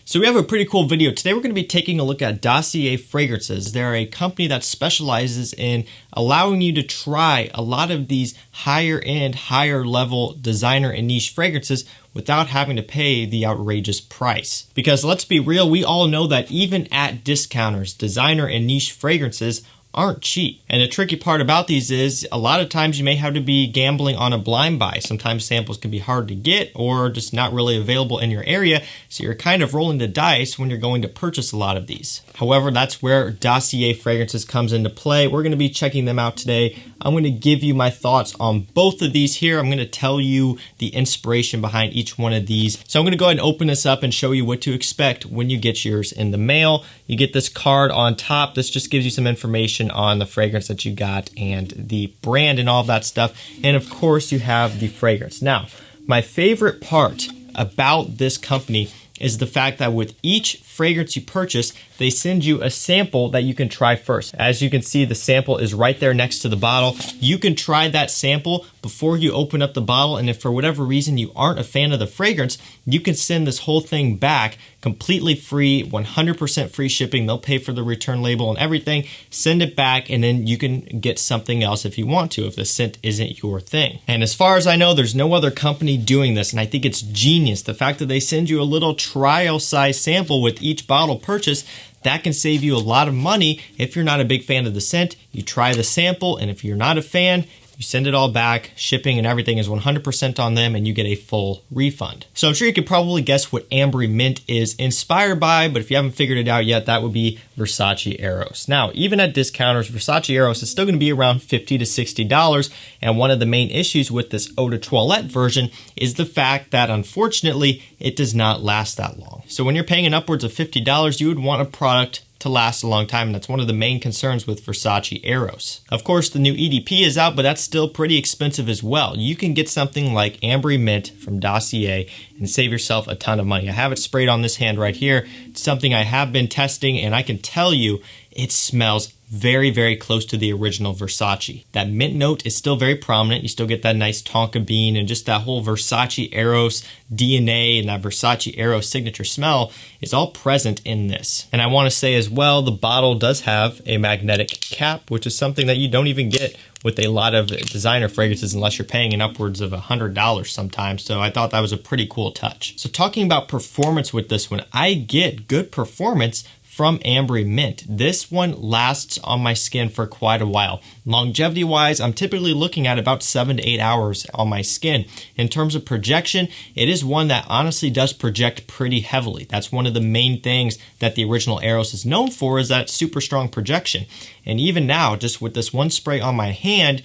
So we have a pretty cool video. Today we're going to be taking a look at Dossier Fragrances. They're a company that specializes in allowing you to try a lot of these higher end, higher level designer and niche fragrances without having to pay the outrageous price. Because let's be real, we all know that even at discounters, designer and niche fragrances aren't cheap. And the tricky part about these is a lot of times you may have to be gambling on a blind buy. Sometimes samples can be hard to get or just not really available in your area, so you're kind of rolling the dice when you're going to purchase a lot of these. However, that's where Dossier Fragrances comes into play. We're going to be checking them out today. I'm going to give you my thoughts on both of these here. I'm going to tell you the inspiration behind each one of these. So I'm going to go ahead and open this up and show you what to expect when you get yours in the mail. You get this card on top. This just gives you some information on the fragrance that you got and the brand and all that stuff. And of course you have the fragrance. Now, my favorite part about this company is the fact that with each fragrance you purchase, they send you a sample that you can try first. As you can see, the sample is right there next to the bottle. You can try that sample before you open up the bottle, and if for whatever reason you aren't a fan of the fragrance, you can send this whole thing back completely free, 100% free shipping. They'll pay for the return label and everything. Send it back, and then you can get something else if you want to, if the scent isn't your thing. And as far as I know, there's no other company doing this, and I think it's genius. The fact that they send you a little trial size sample with each bottle purchase, that can save you a lot of money. If you're not a big fan of the scent, you try the sample, and if you're not a fan, you send it all back. Shipping and everything is 100% on them, and you get a full refund. So I'm sure you could probably guess what Ambery Mint is inspired by, but if you haven't figured it out yet, that would be Versace Eros. Now, even at discounters, Versace Eros is still going to be around $50 to $60, and one of the main issues with this Eau de Toilette version is the fact that, unfortunately, it does not last that long. So when you're paying an upwards of $50, you would want a product to last a long time, and that's one of the main concerns with Versace Eros. Of course, the new EDP is out, but that's still pretty expensive as well. You can get something like Ambery Mint from Dossier and save yourself a ton of money. I have it sprayed on this hand right here. It's something I have been testing, and I can tell you it smells very, very close to the original Versace. That mint note is still very prominent. You still get that nice tonka bean and just that whole Versace Eros DNA and that Versace Eros signature smell is all present in this. And I want to say as well, the bottle does have a magnetic cap, which is something that you don't even get with a lot of designer fragrances unless you're paying an upwards of $100 sometimes. So I thought that was a pretty cool touch. So talking about performance with this one, I get good performance from Ambery Mint. This one lasts on my skin for quite a while. Longevity wise, I'm typically looking at about 7 to 8 hours on my skin. In terms of projection, it is one that honestly does project pretty heavily. That's one of the main things that the original Eros is known for, is that super strong projection. And even now, just with this one spray on my hand,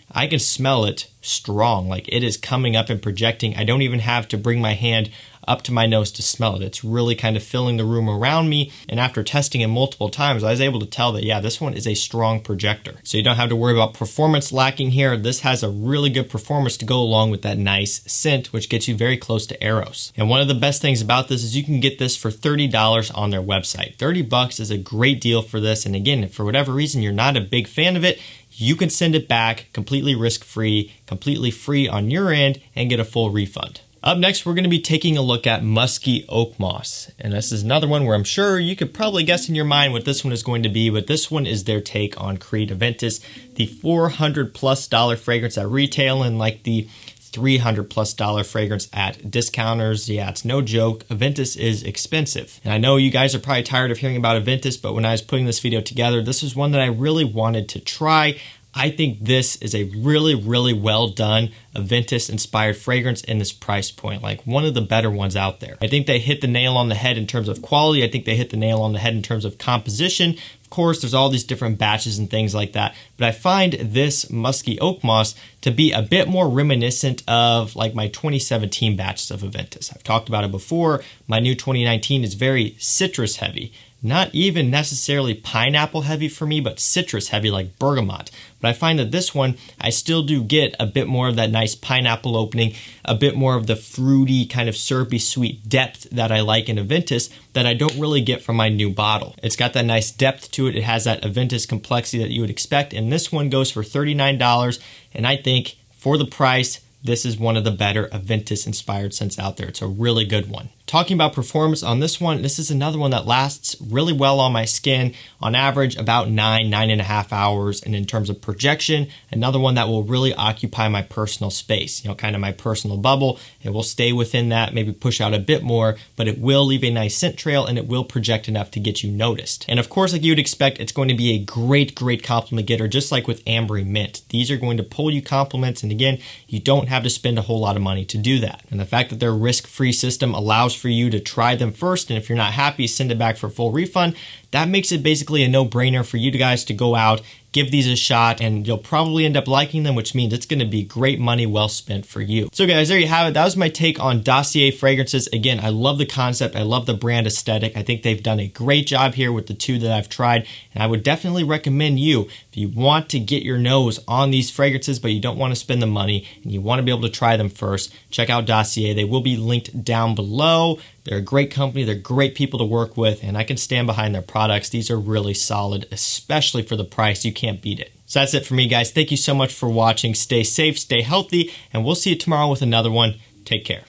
I can smell it strong. Like, it is coming up and projecting. I don't even have to bring my hand up to my nose to smell it. It's really kind of filling the room around me. And after testing it multiple times, I was able to tell that, yeah, this one is a strong projector. So you don't have to worry about performance lacking here. This has a really good performance to go along with that nice scent, which gets you very close to Eros. And one of the best things about this is you can get this for $30 on their website. $30 is a great deal for this. And again, if for whatever reason you're not a big fan of it, you can send it back completely risk-free, completely free on your end, and get a full refund. Up next, we're going to be taking a look at Musky Oakmoss. And this is another one where I'm sure you could probably guess in your mind what this one is going to be, but this one is their take on Creed Aventus, the $400+ fragrance at retail and like the $300+ fragrance at discounters. Yeah, it's no joke. Aventus is expensive. And I know you guys are probably tired of hearing about Aventus, but when I was putting this video together, this is one that I really wanted to try. I think this is a really, really well done Aventus inspired fragrance in this price point, like one of the better ones out there. I think they hit the nail on the head in terms of quality. I think they hit the nail on the head in terms of composition. Of course, there's all these different batches and things like that, but I find this Musky Oakmoss to be a bit more reminiscent of like my 2017 batches of Aventus. I've talked about it before. My new 2019 is very citrus heavy. Not even necessarily pineapple heavy for me, but citrus heavy like bergamot. But I find that this one, I still do get a bit more of that nice pineapple opening, a bit more of the fruity kind of syrupy sweet depth that I like in Aventus that I don't really get from my new bottle. It's got that nice depth to it. It has that Aventus complexity that you would expect. And this one goes for $39. And I think for the price, this is one of the better Aventus inspired scents out there. It's a really good one. Talking about performance on this one, this is another one that lasts really well on my skin, on average about 9.5 hours. And in terms of projection, another one that will really occupy my personal space, kind of my personal bubble. It will stay within that, maybe push out a bit more, but it will leave a nice scent trail and it will project enough to get you noticed. And of course, like you would expect, it's going to be a great compliment getter, just like with Ambery Mint. These are going to pull you compliments, and again, you don't have to spend a whole lot of money to do that. And the fact that their risk-free system allows for you to try them first, and if you're not happy, send it back for full refund. That makes it basically a no-brainer for you guys to go out, give these a shot, and you'll probably end up liking them, which means it's going to be great money well spent for you. So guys, there you have it. That was my take on Dossier fragrances. Again, I love the concept. I love the brand aesthetic. I think they've done a great job here with the two that I've tried, and I would definitely recommend you, if you want to get your nose on these fragrances, but you don't want to spend the money, and you want to be able to try them first, check out Dossier. They will be linked down below. They're a great company. They're great people to work with, and I can stand behind their products. These are really solid, especially for the price. You can't beat it. So that's it for me, guys. Thank you so much for watching. Stay safe, stay healthy, and we'll see you tomorrow with another one. Take care.